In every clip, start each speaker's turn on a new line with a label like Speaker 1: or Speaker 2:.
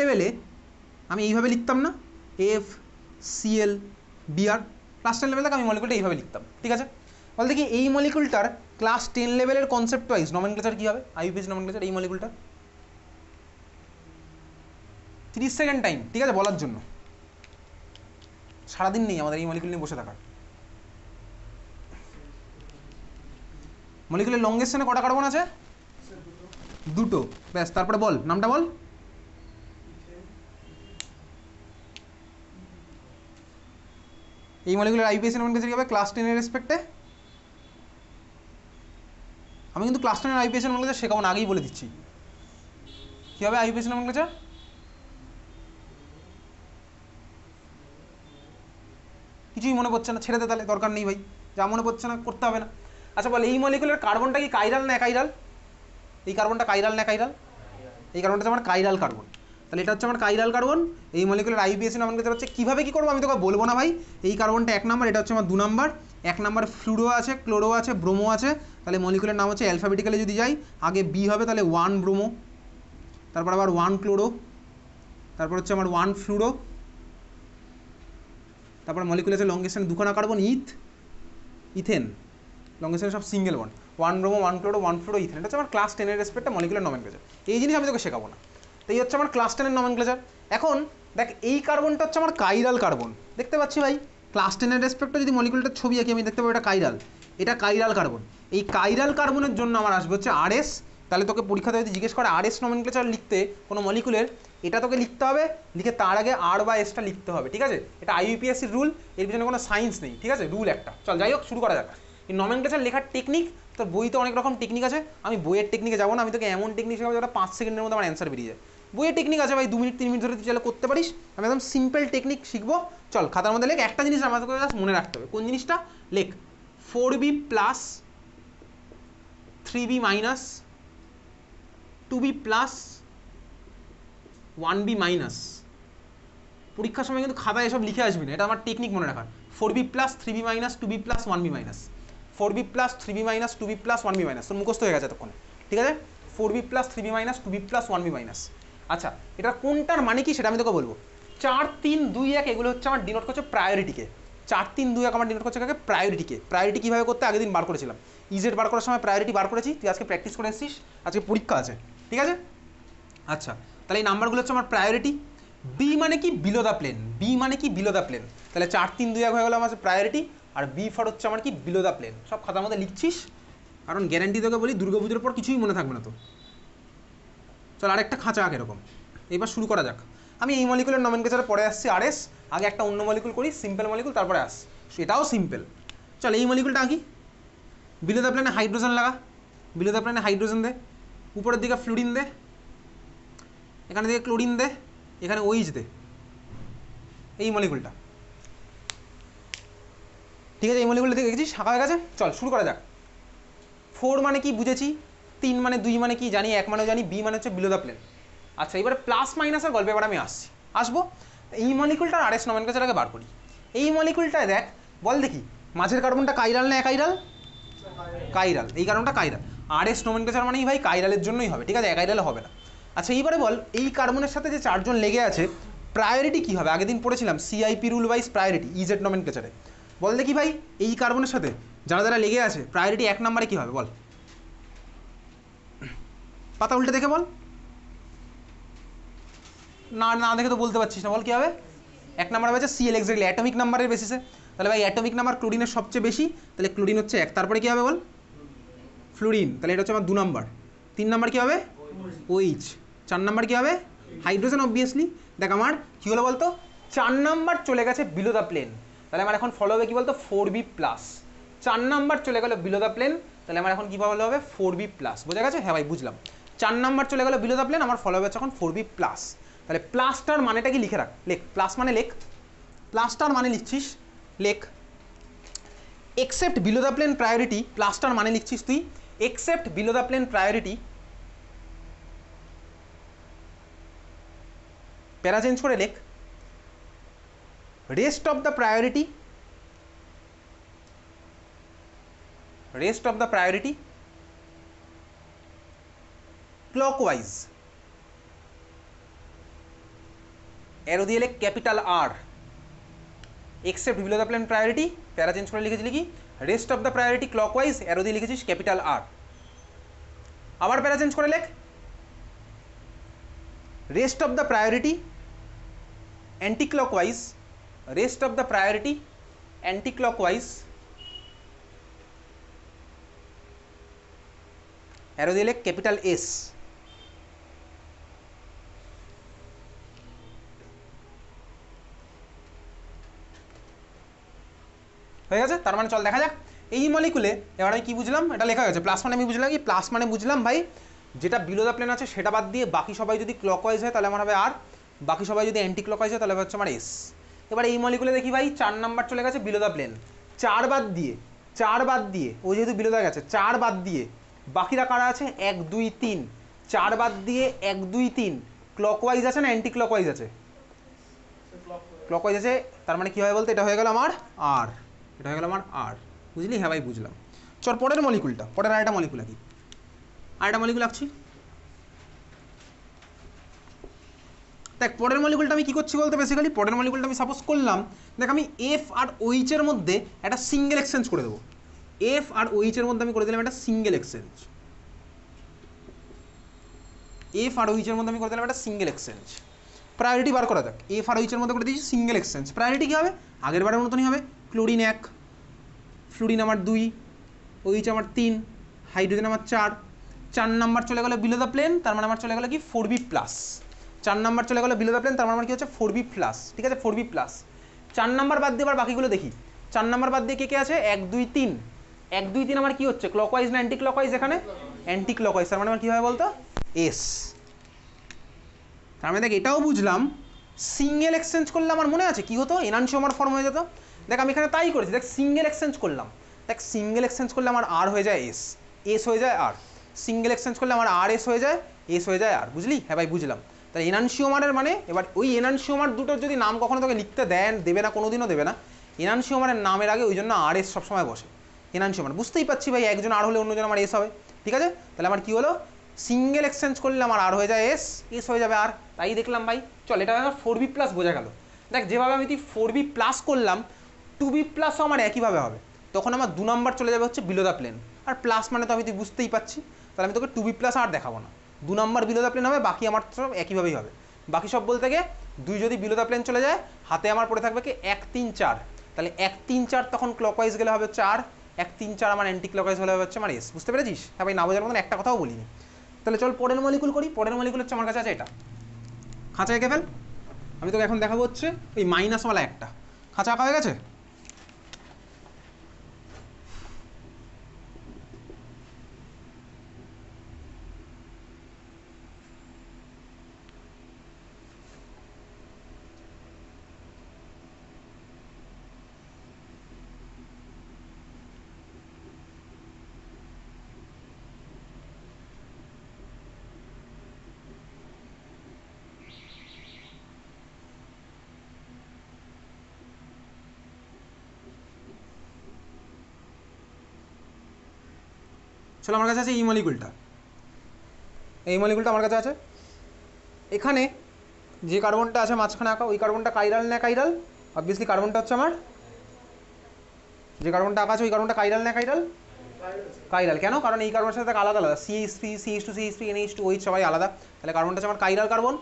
Speaker 1: লেভেলে আমি এইভাবে লিখতাম না, F CL BR, class 10 level থেকে আমি মলিকুলটা এইভাবে লিখতাম, ঠিক আছে। বলতে কি এই মলিকুলটার ক্লাস 10 লেভেলের কনসেপ্ট ওয়াইজ নমেনক্লেচার কী হবে, আইইউপিএসি নমেনক্লেচার এই মলিকুলটার 30 সেকেন্ড টাইম, ঠিক আছে, বলার জন্য। সারাদিন নেই আমাদের এই মলিকুল নিয়ে বসে থাকার। মলিকুলের লংগেস্ট চেনে কটা কার্বন আছে? দুটো, ব্যাস। তারপরে বল নামটা বল। এই মলিকুলের আইইউপিএসি নমেনক্লেচার কী হবে ক্লাস 10 এর রেসপেক্টে? আমি কিন্তু ক্লাস 10 এর আইইউপিএসি নমেনক্লেচার শেখাবো না, আগেই বলে দিচ্ছি। কী হবে আইইউপিএসি নমেনক্লেচার? কিছুই মনে পড়ছে না, ছেড়ে দে তাহলে, দরকার নেই ভাই, যা মনে পড়ছে না করতে হবে না। আচ্ছা বল এই মলিকুলের কার্বনটা কি কাইরাল না অ্যাকাইরাল? এই কার্বনটা কাইরাল না অ্যাকাইরাল? এই কার্বনটা হচ্ছে আমার কাইরাল কার্বন, তাহলে এটা হচ্ছে আমার কাইরাল কার্বন। এই মলিকুলার আইইউপিএসি নমেনক্লেচার হচ্ছে কীভাবে কী করবো আমি তোকে বলবো না ভাই। এই কার্বনটা 1 নাম্বার, এটা হচ্ছে আমার 2 নাম্বার। 1 নাম্বার ফ্লুরো আছে, ক্লোরো আছে, ব্রোমো আছে, তাহলে মলিকুলের নাম হচ্ছে অ্যালফাবেটিক্যালি যদি যাই আগে বি হবে, তাহলে 1 ব্রোমো, তারপর আবার 1 ক্লোরো, তারপর হচ্ছে আমার 1 ফ্লুরো, তারপর মলিকুল আছে লংগেশন দুখানা কার্বন ইথেন, লংগেশন সব single bond, 1 bromo 1 chloro 1 fluoro ethane. এটা হচ্ছে আমার ক্লাস 10 এর রেসপেক্টে মলিকুলার নমেনক্লেচার। এই জিনিস আমি তোকে শেখাবো না, তো এই হচ্ছে আমার ক্লাস 10 এর নমেনক্লেচার। এখন দেখ এই কার্বনটা হচ্ছে আমার কাইরাল কার্বন, দেখতে পাচ্ছি ভাই ক্লাস 10 এর রেসপেক্টে যদি মলিকুলটার ছবি আঁকি আমি দেখতে পাবো এটা কাইরাল, এটা কাইরাল কার্বন। এই কাইরাল কার্বনের জন্য আমার আসবে হচ্ছে আরএস। তাহলে তোকে পরীক্ষাতে যদি জিজ্ঞেস করে আরএস নমেনক্লেচার লিখতে কোনো মলিকুলের, এটা তোকে লিখতে হবে, লিখে তার আগে আর বা এসটা লিখতে হবে, ঠিক আছে। এটা আইইউপিএসির রুল, এর পিছনে কোনো সায়েন্স নেই, ঠিক আছে, রুল একটা। চল যাই হোক শুরু করা যাক। এই নমেনক্লেচার লেখার টেকনিক, তোর বইতে অনেক রকম টেকনিক আছে, আমি বইয়ের টেকনিকে যাবো না, আমি তোকে এমন টেকনিক শেখাবো যেটা 5 সেকেন্ডের মধ্যে আমার অ্যান্সার বেরিয়ে যায়। বইয়ের টেকনিক আছে ভাই 2 মিনিট 3 মিনিট ধরে তুই চাইলে করতে পারিস, আমি একদম সিম্পল টেকনিক শিখবো। চল খাতার মধ্যে লেখ, একটা জিনিস আমাদের জাস্ট মনে রাখতে হবে, কোন জিনিসটা? লেখ 4b plus 3b minus 2b plus 1b minus. পরীক্ষার সময় কিন্তু খাতায় এসব লিখে আসবি না, এটা আমার টেকনিক মনে রাখার। 4b plus 3b minus 2b plus 1b minus, 4b plus 3b minus 2b plus 1b minus, তোর মুখস্থ হয়ে গেছে তখন, ঠিক আছে। 4b plus 3b minus 2b plus 1b minus. আচ্ছা এটা কোনটার মানে কি সেটা আমি তোকে বলবো। 4 3 2 1 এগুলো হচ্ছে আমার ডিনোট করছে প্রায়োরিটিকে। 4 3 2 1 আমার ডিনোট করছে কাকে? প্রায়োরিটিকে। প্রায়োরিটি কীভাবে করতে আগের দিন বার করেছিলাম, ইজেড বার করার সময় প্রায়োরিটি বার করেছি, তুই আজকে প্র্যাকটিস করে এসেছিস, আজকে পরীক্ষা আছে, ঠিক আছে। আচ্ছা তাহলে এই নাম্বারগুলো হচ্ছে আমার প্রায়োরিটি। বি মানে কি? Below the plane. বি মানে কি? Below the plane. তাহলে 4 3 2 1 হয়ে গেল আমার প্রায়োরিটি, আর বি ফর হচ্ছে আমার কি? Below the plane. সব খাতার মধ্যে লিখছিস, কারণ গ্যারান্টি তোকে বলি দুর্গাপুজোর পর কিছুই মনে থাকবে না তো। চল আরেকটা খাঁচা আঁক এরকম, এবার শুরু করা যাক। আমি এই মলিকুলের নমেনক্লেচারে পরে আসছি আরএস, আগে একটা অন্য মলিকুল করি, সিম্পল মলিকুল, তারপরে আস, সেটাও সিম্পল। চল এই মলিকুলটা আঁকি, বিলো দ্য প্লেনে হাইড্রোজেন লাগা, বিলো দ্য প্লেনে হাইড্রোজেন দে, উপরের দিকে ফ্লুরিন দে, এখানে দিকে ক্লোরিন দে, এখানে ওইচ দে, এই মলিকুলটা, ঠিক আছে। এই মলিকুলটা দেখে গেছিস, শাখা হয়ে গেছে। চল শুরু করা যাক। 4 মানে কি বুঝেছি, 3 মানে 2 মানে কি জানি, 1 মানেও জানি, বি মানে হচ্ছে বিলো দ্য প্লেন। আচ্ছা এবারে প্লাস মাইনাসের গল্পে এবার আমি আসবো। এই মলিকুলটার আরএস নমেনক্লেচার আগে বার করি। এই মলিকুলটায় দেখ, বল দেখি মাঝের কার্বনটা কাইরাল না অ্যাকাইরাল? কাইরাল, এই কার্বনটা কাইরাল। আরএস নমেনক্লেচার মানেই ভাই কাইরালের জন্যই হবে, ঠিক আছে, অ্যাকাইরালে হবে না। আচ্ছা এইবারে বল এই কার্বনের সাথে যে 4 জন লেগে আছে, প্রায়োরিটি কী হবে? আগের দিন পড়েছিলাম CIP rule wise priority, EZ নমেনক্লেচারে। বল দেখি ভাই এই কার্বনের সাথে যারা যারা লেগে আছে প্রায়োরিটি 1 নম্বরে কী হবে বল, পাতা উল্টে দেখে বল। না না দেখে তো বলতে পারছিস না, বল কী হবে? 1 নম্বরে হচ্ছে সিএল, এক্স্যাক্টলি অ্যাটমিক নাম্বারের বেসিসে। তাহলে ভাই অ্যাটমিক নাম্বার ক্লোরিনের সবচেয়ে বেশি, তাহলে ক্লোরিন হচ্ছে 1, তারপরে কী হবে বল? ফ্লুরিন, তাহলে এটা হচ্ছে আমার 2 নম্বর। 3 নম্বর কী হবে? ওইচ। 4 নম্বর কী হবে? Hydrogen obviously. দেখ আমার কী হলো বলতো, 4 নম্বর চলে গেছে বিলো দ্য প্লেন, তাহলে আমার এখন ফলো হবে কী বলতো? 4b plus. 4 নম্বর চলে গেল বিলো দ্য প্লেন, তাহলে আমার এখন কী ফলো হবে? 4b plus. বোঝা গেছে? হ্যাঁ ভাই বুঝলাম। 4 নম্বর চলে গেল বিলো দ্য প্লেন, আমার ফলো হবে এখন 4b প্লাস। তাহলে প্লাসটার মানেটা কি লিখে রাখ, লেখ প্লাস মানে লেখ, প্লাসটার মানে লিখছিস লেখ। Except below the plane priority, প্লাসটার মানে লিখছিস তুই except below the plane priority, para change করে লেখ rest of the priority, rest of the priority clockwise. Arrow দিয়ে লেখ capital R, except below the plane priority, para change করে লিখেছিলি কি rest of the priority clockwise, arrow দিয়ে লিখেছিস capital R. আবার প্যারা চেঞ্জ করে লেখ rest of the priority anti clockwise, rest of the priority anti clockwise, arrow দিয়ে লেখ ক্যাপিটাল এস। হয়ে গেছে? তার মানে চল দেখা যাক এই মলিকুলে এবার আমি কি বুঝলাম, এটা লেখা হয়েছে প্লাস মানে আমি বুঝলাম কি, প্লাস মানে বুঝলাম ভাই যেটা বিলো দ্য প্লেন আছে সেটা বাদ দিয়ে বাকি সবাই যদি ক্লকওয়াইজ হয় তাহলে আমার হবে আর, বাকি সবাই যদি অ্যান্টি ক্লকওয়াইজ হয় তাহলে হচ্ছে আমার এস। এবার এই মলিকুলে দেখি ভাই 4 নাম্বার চলে গেছে বিলো দ্য প্লেন, 4 বাদ দিয়ে ও যেহেতু বিলো দ্য গেছে 4 বাদ দিয়ে বাকিরা কারা আছে 1 2 3, 4 বাদ দিয়ে 1 2 3 ক্লকওয়াইজ আছে না অ্যান্টি ক্লকওয়াইজ আছে? ক্লকওয়াইজ আছে, তার মানে কী হয় বলতে এটা হয়ে গেল আমার আর, এটা হয়ে গেল আমার আর, বুঝলি? হ্যাঁ ভাই বুঝলাম। চল পরের মলিকুলটা, পরের আরেকটা মলিকুল আঁকি, আরেকটা মলিকুল আঁকছি। দেখ পরের মলিকুলটা আমি কী করছি বলতে বেসিক্যালি পরের মলিকুলটা আমি সাপোজ করলাম, দেখ আমি এফ আর ওইচের মধ্যে একটা সিঙ্গেল এক্সচেঞ্জ করে দেবো, এফ আর ওইচের মধ্যে আমি করে দিলাম একটা সিঙ্গেল এক্সচেঞ্জ, এফ আর ওইচের মধ্যে আমি করে দিলাম একটা সিঙ্গেল এক্সচেঞ্জ। প্রায়োরিটি বার করা যাক, এফ আর ওইচের মধ্যে করে দিয়েছি সিঙ্গেল এক্সচেঞ্জ, প্রায়োরিটি কী হবে আগের বারের মতনই হবে, ক্লোরিন 1, ফ্লুরিন আমার 2, ওইচ আমার 3, হাইড্রোজেন আমার 4, 4 নাম্বার চলে গেলো বিলো দ্য প্লেন, তার মানে আমার চলে গেলো কি 4b প্লাস, 4 নাম্বার চলে গেলো বিলো দ্য প্লেন, তার মানে আমার কি হচ্ছে 4b প্লাস, ঠিক আছে 4b প্লাস। 4 নাম্বার বাদ দিয়ে এবার বাকিগুলো দেখি, 4 নাম্বার বাদ দিয়ে কে কে আছে 1 2 3, 1 2 3 আমার কি হচ্ছে ক্লকওয়াইজ না অ্যান্টি ক্লকওয়াইজ? এখানে অ্যান্টি ক্লকওয়াইজ, তার মানে আমার কী হবে বলতো এস। তার মানে দেখ এটাও বুঝলাম সিঙ্গেল এক্সচেঞ্জ করলে আমার মনে আছে কি হতো এনানসিওমার ফর্ম হয়ে যেত। দেখ আমি এখানে তাই করেছি, দেখ সিঙ্গেল এক্সচেঞ্জ করলাম, দেখ সিঙ্গেল এক্সচেঞ্জ করলে আমার আর হয়ে যায় এস, এস হয়ে যায় আর, সিঙ্গেল এক্সচেঞ্জ করলে আমার আর এস হয়ে যায়, এস হয়ে যায় আর, বুঝলি? হ্যাঁ ভাই বুঝলাম। তাহলে এনানসিওমারের মানে এবার ওই এনানসিওমার দুটোর যদি নাম কখনো তোকে লিখতে দেবে না, কোনোদিনও দেবে না, এনানসিওমারের নামের আগে ওই জন্য আর এস সবসময় বসে, এনানসিওমার বুঝতেই পারছি ভাই, একজন আর হলে অন্যজন আমার এস হবে, ঠিক আছে? তাহলে আমার কী হলো সিঙ্গেল এক্সচেঞ্জ করলে আমার আর হয়ে যায় এস, এস হয়ে যাবে আর, তাই দেখলাম ভাই। চল এটা আমার 4b প্লাস বোঝা গেল। দেখ যেভাবে আমি 4b প্লাস করলাম 2b প্লাসও আমার একইভাবে হবে, তখন আমার 2 নাম্বার চলে যাবে হচ্ছে বিলো দ্য প্লেন, আর প্লাস মানে তো আমি তুই বুঝতেই পারছি, তাহলে আমি তোকে 2b প্লাস আর দেখাবো না, 2 নাম্বার বিলো দ্য প্লেন হবে, বাকি আমার সব একইভাবেই হবে। বাকি সব বলতে গিয়ে 2 যদি বিলো দ্য প্লেন চলে যায় হাতে আমার পড়ে থাকবে কি 1 3 4, তাহলে 1 3 4 তখন ক্লকওয়াইজ গেলে হবে 4, 1 3 4 আমার অ্যান্টি ক্লকওয়াইজ হলে হবে হচ্ছে আমার এস, বুঝতে পেরেছিস? হ্যাঁ ভাই না বোঝার মতন একটা কথাও বলিনি। তাহলে চল পরের মলিকুল করি, পরের মলিকুল হচ্ছে আমার কাছে আছে এটা, খাঁচা এঁকে ফেল, আমি তোকে এখন দেখাবো হচ্ছে এই মাইনাসওয়ালা একটা খাঁচা আঁকা হয়ে গেছে। চলো আমার কাছে আছে এই মলিকুলটা, এই মলিকুলটা আমার কাছে আছে। এখানে যে কার্বনটা আছে মাঝখানে আঁকা ওই কার্বনটা কাইরাল না কাইরাল? অবভিয়াসলি কার্বনটা হচ্ছে আমার, যে কার্বনটা আঁকা আছে ওই কার্বনটা কাইরাল না কাইরাল? কাইরাল। কেন? কারণ এই কার্বনের সাথে আলাদা আলাদা CH3 CH2 CH3 NH2 OH সবাই আলাদা, তাহলে কার্বনটা হচ্ছে আমার কাইরাল কার্বন।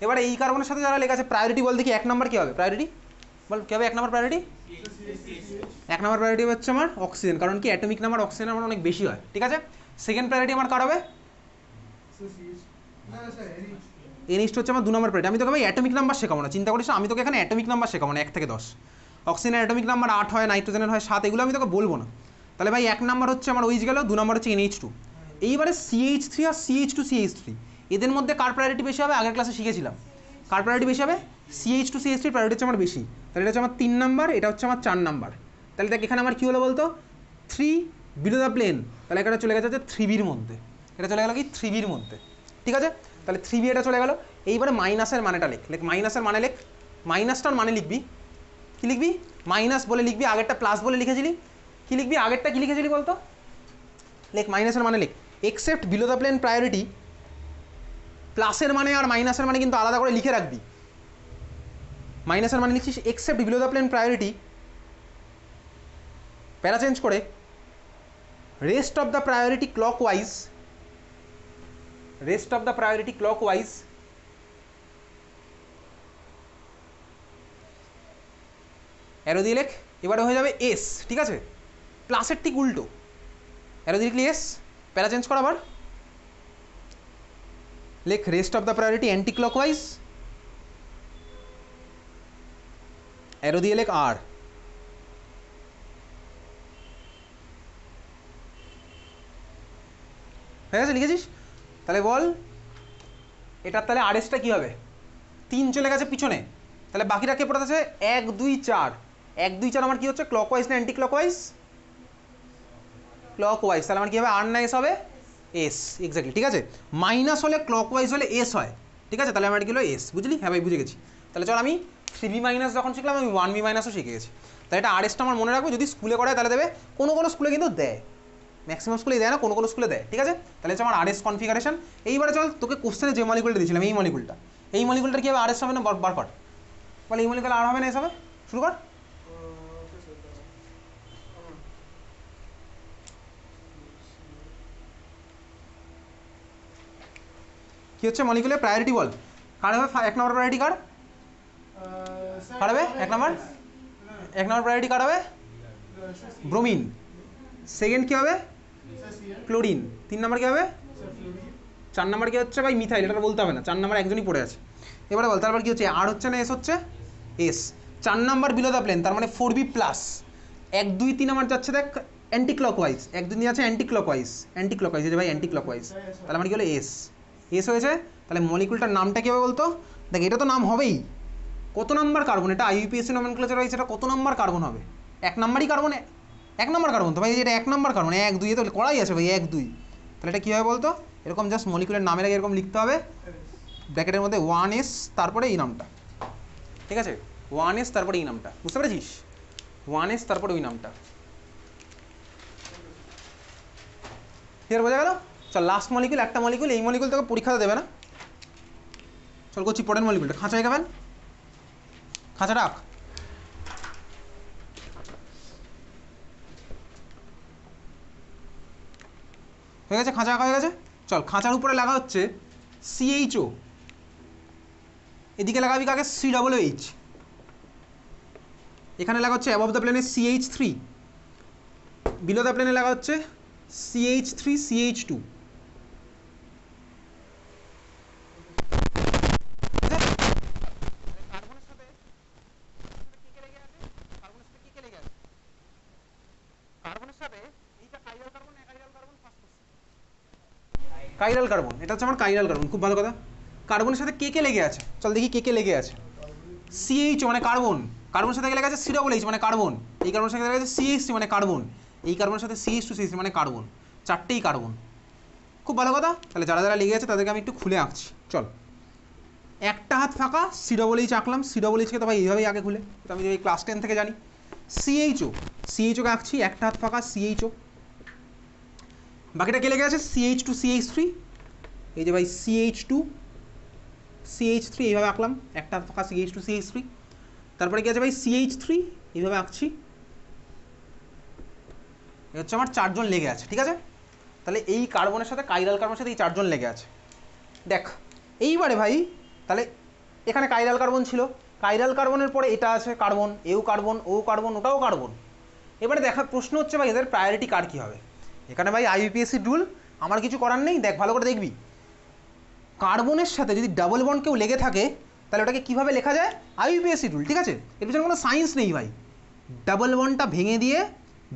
Speaker 1: এবারে এই কার্বনের সাথে যারা লেখা আছে প্রায়োরিটি বল দেখি 1 নাম্বার কী হবে প্রায়োরিটি বল, কী হবে 1 নাম্বার প্রায়োরিটি? 1 নাম্বার প্রায়োরিটি হচ্ছে আমার অক্সিজেন, কারণ কি অ্যাটমিক নাম্বার অক্সিজেন আমার অনেক বেশি হয়, ঠিক আছে? সেকেন্ড প্রায়োরিটি আমার কার হবে? NH2 হচ্ছে আমার 2 নাম্বার প্রায়োরিটি। আমি তোকে ভাই অ্যাটমিক নাম্বার শেখাবো না, চিন্তা করিস না, আমি তোকে এখানে অ্যাটমিক নাম্বার শেখাবো না 1 থেকে 10, অক্সিজেনের অ্যাটমিক নাম্বার 8 হয়, নাইট্রোজেনের হয় 7, এগুলো আমি তোকে বলবো না। তাহলে ভাই 1 নাম্বার হচ্ছে আমার ওইচ গেল, 2 নাম্বার হচ্ছে NH2। এইবারে CH3 আর CH2 CH3 এদের মধ্যে কার প্রায়োরিটি বেশি হবে? আগের ক্লাসে শিখেছিলাম কার প্রায়োরিটি বেশি হবে, CH2 CH3 প্রায়োরিটি হচ্ছে আমার বেশি, তাহলে এটা হচ্ছে আমার 3 নাম্বার, এটা হচ্ছে আমার 4 নাম্বার। তাহলে দেখ এখানে আমার কী হলো বলতো 3 বিলো দ্য প্লেন, তাহলে এটা চলে গেছে হচ্ছে 3bর মধ্যে, এটা চলে গেল কি 3bর মধ্যে, ঠিক আছে? তাহলে 3b এটা চলে গেল। এইবারে মাইনাসের মানেটা লেখ, মাইনাসের মানে লেখ, মাইনাসটার মানে লিখবি, কী লিখবি? মাইনাস বলে লিখবি, আগেরটা প্লাস বলে লিখেছিলি, কী লিখবি? আগেরটা কী লিখেছিলি বলতো? লেখ মাইনাসের মানে লেখ, except below the plane priority, প্লাসের মানে আর মাইনাসের মানে কিন্তু আলাদা করে লিখে রাখবি, মাইনাসের মানে লিখছিস except below the plane priority, para change করে rest of the priority clockwise, rest of the priority clockwise arrow দিয়ে লেখ, এবারে হয়ে যাবে এস, ঠিক আছে, প্লাসের ঠিক উল্টো, অ্যারো দিয়ে লিখলি এস, প্যারা চেঞ্জ কর আবার, লেখ rest of the priority anti clockwise, arrow দিয়ে লেখ আর, হয়ে গেছে, লিখেছিস? তাহলে বল এটার তাহলে আরএসটা কী হবে? 3 চলে গেছে পিছনে, তাহলে বাকিটা কে পড়াতেছে 1 2 4, 1 2 4 আমার কী হচ্ছে ক্লকওয়াইজ না অ্যান্টি ক্লকওয়াইজ? ক্লকওয়াইজ, তাহলে আমার কী হবে আর না এস হবে? এস, এক্স্যাক্টলি, ঠিক আছে। মাইনাস হলে ক্লকওয়াইজ হলে এস হয়, ঠিক আছে, তাহলে আমার কি হলো এস, বুঝলি? হ্যাঁ ভাই বুঝে গেছি। তাহলে চল আমি 3b মাইনাস যখন শিখলাম আমি 1b মাইনাসও শিখে গেছি। তাহলে এটা আরএসটা আমার মনে রাখবো, যদি স্কুলে করায় তাহলে দেবে, কোনো কোনো স্কুলে কিন্তু দেয়, ম্যাক্সিমাম স্কুলে দেয় না, কোনো কোনো স্কুলে দেয়, ঠিক আছে। তাহলে হচ্ছে আমার আরএস কনফিগারেশন। এইবারে চল তোকে কোশ্চেনে যে মলিকুলটা দিয়েছিলাম এই মলিকুলটা, এই মলিকুলটার কী হবে আরএস হবে না বার কর, বলে এই মলিকুল আর হবে না এস হবে, শুরু কর। কি হচ্ছে মলিকুলের প্রায়োরিটি বল, কার হবে 1 নম্বর প্রায়োরিটি কার হবে 1 নম্বর প্রায়োরিটি কার হবে? ব্রোমিন। সেকেন্ড কি হবে? ক্লোরিন। 3 নম্বর কি হবে? 4 নম্বর কি হচ্ছে ভাই? মিথাইল। এটা বলতে হবে না, 4 নম্বর একজনই পড়ে আছে। এবারে বল তারপর কি হচ্ছে, আর হচ্ছে না এস হচ্ছে? এস। 4 নম্বর বিলো দ্য প্লেন, তার মানে 4b প্লাস 1 2 3 আমার যাচ্ছে দেখ অ্যান্টি ক্লকওয়াইজ, 1 2 3 আছে অ্যান্টি ক্লকওয়াইজ, এই যে ভাই অ্যান্টি ক্লকওয়াইজ, তাহলে আমার কি হলো এস, এস হয়েছে। তাহলে মলিকুলটার নামটা কী হবে বলতো? দেখ এটা তো নাম হবেই, কত নাম্বার কার্বন, এটা আইইউপিএসসি নমেনক্লেচার ওয়াইজ এটা কত নাম্বার কার্বন হবে? 1 নম্বরই কার্বন, 1 নম্বর কার্বন তো ভাই, এটা 1 নম্বর কার্বন, 1 2 তো করাই আছে ভাই 1 2। তাহলে এটা কী হবে বলতো? এরকম জাস্ট মলিকুলের নামের আগে এরকম লিখতে হবে ব্র্যাকেটের মধ্যে 1s তারপরে এই নামটা, ঠিক আছে, 1s তারপরে এই নামটা, বুঝতে পেরেছিস? 1s তারপরে ওই নামটা, ক্লিয়ার বোঝা গেল? চল লাস্ট মলিকুল, একটা মলিকুল, এই মলিকুল তোকে পরীক্ষাতে দেবে না, চল করছি পরের মলিকুলটা। খাঁচায় খাবেন, খাঁচা রাখ, হয়ে গেছে, খাঁচা রাখা হয়ে গেছে। চল খাঁচার উপরে লাগা হচ্ছে CHO, এদিকে লাগাবি কাকে? COOH, এখানে লাগা হচ্ছে অ্যাবভ দ্য প্লেনে CH3, বিলো দ্য প্লেনে লাগা হচ্ছে CH3 CH2, কাইরাল কার্বন, এটা হচ্ছে আমার কাইরাল কার্বন, খুব ভালো কথা। কার্বনের সাথে কে কে লেগে আছে? চল দেখি কে কে লেগে আছে। CH মানে কার্বন, কার্বনের সাথে লেগে আছে COOH মানে কার্বন, এই কার্বনের সাথে লেগে আছে CH3 মানে কার্বন, এই কার্বনের সাথে CH2 CH3 মানে কার্বন, চারটেই কার্বন, খুব ভালো কথা। তাহলে যারা যারা লেগে আছে তাদেরকে আমি একটু খুলে আঁকছি, চল। একটা হাত ফাঁকা COOH আঁকলাম, COOHকে তো ভাই এইভাবেই আগে খুলে, তো আমি এই ক্লাস 10 থেকে জানি। CHOকে আঁকছি, একটা হাত ফাঁকা CHO, বাকিটা কে লেগে আছে? CH2 CH3, এই যে ভাই CH2 CH3 এইভাবে আঁকলাম, একটা ফাঁকা CH2 CH3, তারপরে কি আছে ভাই CH3, এইভাবে আঁকছি, এই হচ্ছে আমার 4 জন লেগে আছে, ঠিক আছে। তাহলে এই কার্বনের সাথে কাইরাল কার্বনের সাথে এই 4 জন লেগে আছে। দেখ এইবারে ভাই তাহলে এখানে কাইরাল কার্বন ছিল, কাইরাল কার্বনের পরে এটা আছে কার্বন, এও কার্বন, ও কার্বন, ওটাও কার্বন। এবারে দেখার প্রশ্ন হচ্ছে ভাই এদের প্রায়োরিটি কার কী হবে? এখানে ভাই আইইউপিএসসি রুল, আমার কিছু করার নেই, দেখ ভালো করে দেখবি। কার্বনের সাথে যদি ডাবল বন্ড কেউ লেগে থাকে তাহলে ওটাকে কীভাবে লেখা যায়? আইইউপিএসসি রুল, ঠিক আছে, এর পিছনে কোনো সায়েন্স নেই ভাই। ডাবল বন্ডটা ভেঙে দিয়ে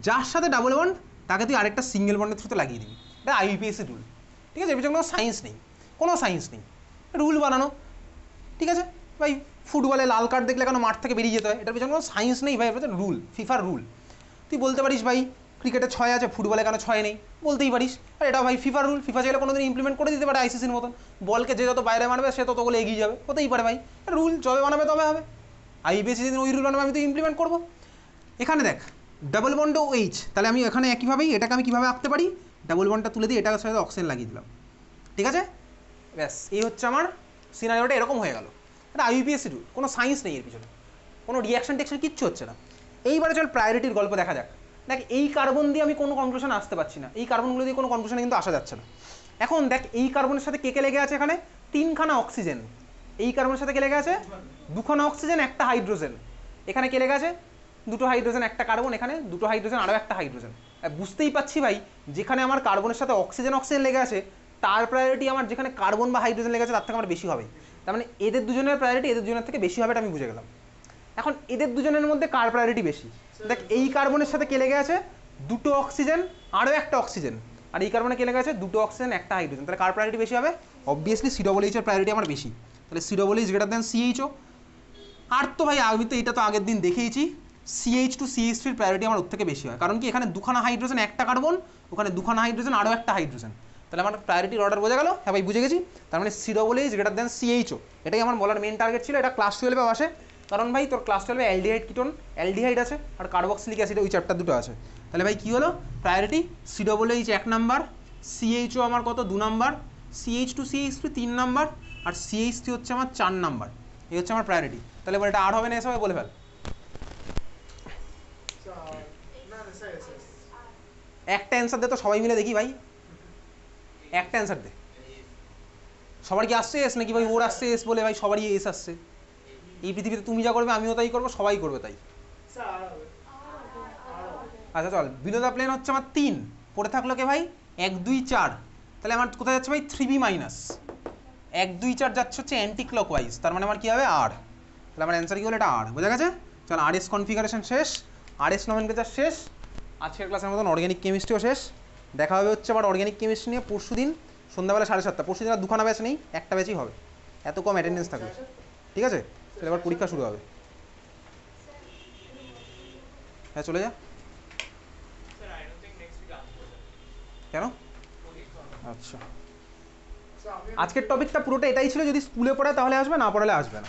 Speaker 1: যার সাথে ডাবল বন্ড তাকে তুই আরেকটা সিঙ্গেল বন্ডের থ্রুতে লাগিয়ে দিবি, এটা আইইউপিএসসি রুল, ঠিক আছে, এর পিছনে কোনো সায়েন্স নেই, কোনো সায়েন্স নেই, রুল বানানো, ঠিক আছে ভাই। ফুটবলে লাল কার্ড দেখলে কেন মাঠ থেকে বেরিয়ে যেতে হয়? এটার পিছনে কোনো সায়েন্স নেই ভাই, এটা রুল, ফিফার রুল। তুই বলতে পারিস ভাই ক্রিকেটে 6 আছে, ফুটবলে কেন 6 নেই, বলতেই পারিস, আর এটা ভাই ফিফার রুল, ফিফা চাইলে কোনোদিন ইমপ্লিমেন্ট করে দিতে পারে আইসিসির মতন, বলকে যে যত বাইরে মারবে সে ততগুলো এগিয়ে যাবে, হতেই পারে ভাই, রুল যবে বানাবে তবে হবে। আইবিএসসি যেদিন ওই রুল বানাবে আমি তো ইমপ্লিমেন্ট করবো। এখানে দেখ ডাবল বন্ড OH, তাহলে আমি এখানে একইভাবেই এটাকে আমি কীভাবে আঁকতে পারি? ডাবল বন্ডটা তুলে দিয়ে এটার সাথে অক্সিজেন লাগিয়ে দিলাম, ঠিক আছে, ব্যাস এই হচ্ছে আমার সিনারিওটা, এরকম হয়ে গেল। এটা আইইউপিএসসি রুল, কোনো সায়েন্স নেই এর পিছনে। কোনো রিয়াকশন টেকশন কিচ্ছু হচ্ছে না। এইবারে চল প্রায়োরিটির গল্প দেখা যাক। দেখ এই কার্বন দিয়ে আমি কোনো কনক্লুশন আসতে পারছি না, এই কার্বনগুলো দিয়ে কোনো কনক্লুশনে কিন্তু আসা যাচ্ছে না। এখন দেখ এই কার্বনের সাথে কে কে লেগে আছে, এখানে 3খানা অক্সিজেন, এই কার্বনের সাথে কে লেগে আছে 2খানা অক্সিজেন 1টা হাইড্রোজেন, এখানে কে লেগে আছে 2টো হাইড্রোজেন 1টা কার্বন, এখানে 2টো হাইড্রোজেন আরও 1টা হাইড্রোজেন। বুঝতেই পাচ্ছি ভাই, যেখানে আমার কার্বনের সাথে অক্সিজেন অক্সিজেন লেগে আছে তার প্রায়োরিটি আমার যেখানে কার্বন বা হাইড্রোজেন লেগে আছে তার থেকে আমার বেশি হবে। তার মানে এদের দুজনের প্রায়োরিটি এদের দুজনের থেকে বেশি হবে, এটা আমি বুঝে গেলাম। এখন এদের দুজনের মধ্যে কার প্রায়োরিটি বেশি? দেখ এই কার্বনের সাথে কে লেগে আছে 2টো অক্সিজেন আরও 1টা অক্সিজেন, আর এই কার্বনে কে লেগে আছে 2টো অক্সিজেন 1টা হাইড্রোজেন, তাহলে কার প্রায়োরিটি বেশি হবে? অবভিয়াসলি COOH এর প্রায়োরিটি আমার বেশি, তাহলে COOH গ্রেটার দ্যান CHO। আর তো ভাই আমি তো এটা তো আগের দিন দেখেইছি, CH টু CH3 এর প্রায়োরিটি আমার ওর থেকে বেশি হয়, কারণ কি এখানে 2খানা হাইড্রোজেন 1টা কার্বন, ওখানে 2খানা হাইড্রোজেন আরও 1টা হাইড্রোজেন, তাহলে আমার প্রায়োরিটির অর্ডার বোঝা গেল? হ্যাঁ ভাই বুঝে গেছি। তার মানে COOH গ্রেটার দ্যান CHO, এটাই আমার বলার মেন টার্গেট ছিল। এটা ক্লাস 12-এ আসে, কারণ ভাই তোর ক্লাস 12-এ অ্যালডিহাইড কিটোন, অ্যালডিহাইড আছে আর কার্বক্সিলিক অ্যাসিড, ওই চ্যাপ্টার দুটো আছে। তাহলে ভাই কী হলো প্রায়োরিটি? COOH 1 নাম্বার, CHO আমার কত 2 number, CH two CH3 3 number, আর CH3 হচ্ছে আমার 4 নাম্বার। এই হচ্ছে আমার প্রায়োরিটি। তাহলে এবার এটা আর হবে না, এসে বলে ফেল। একটা অ্যান্সার দে তো সবাই মিলে দেখি ভাই, একটা অ্যান্সার দে। সবার কি আসছে এস নাকি ভাই ওর আসছে এস বলে ভাই সবারই এস আসছে? এই পৃথিবীতে তুমি যা করবে আমিও তাই করবো, সবাই করবে তাই। আচ্ছা চল, বিলো দ্য প্লেন হচ্ছে আমার 3, পড়ে থাকলো কে ভাই 1 2 4, তাহলে আমার কোথায় যাচ্ছে ভাই 3b মাইনাস 1 2 4 যাচ্ছে হচ্ছে অ্যান্টি ক্লকওয়াইজ, তার মানে আমার কী হবে আর, তাহলে আমার অ্যান্সার কী হলো? এটা আর। বোঝা গেছে? চল RS কনফিগারেশন শেষ, RS নমেনক্লেচার শেষ, আজকের ক্লাসের মতন অর্গ্যানিক কেমিস্ট্রিও শেষ। দেখা হবে হচ্ছে আবার অর্গ্যানিক কেমিস্ট্রি নিয়ে পরশু দিন সন্ধ্যাবেলা 7:30। পরশু দিন আর 2খানা ব্যাচ নেই, একটা ব্যাচই হবে, এত কম অ্যাটেন্ডেন্স থাকবে। ঠিক আছে, তাহলে এবার পরীক্ষা শুরু হবে। হ্যাঁ চলে যা। কেন? আচ্ছা, আজকের টপিকটা পুরোটা এটাই ছিল, যদি স্কুলে পড়ায় তাহলে আসবে, না পড়ালে আসবে না।